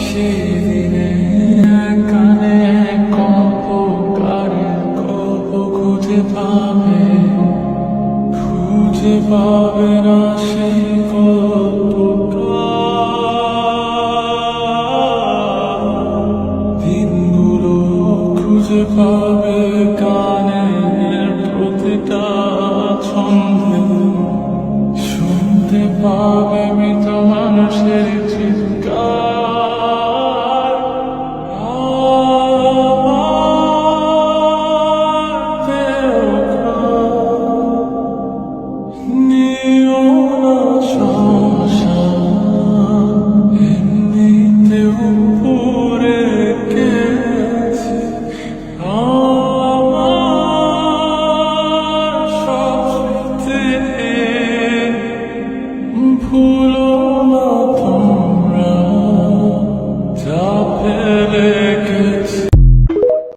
সেদিনে কানে কপকারের গল্প খুঁজে পাবে না সেই গল্পটা। দিনগুলো খুঁজে পাবে গানের প্রতিটা ছন্দে, শুনতে পাবে মৃত মানুষের চিৎকার। নিও না শ্মশান, এমনিতেও পুড়ে গেছে আমার সব স্মৃতি। ভুলো না তোমরা যা ফেলে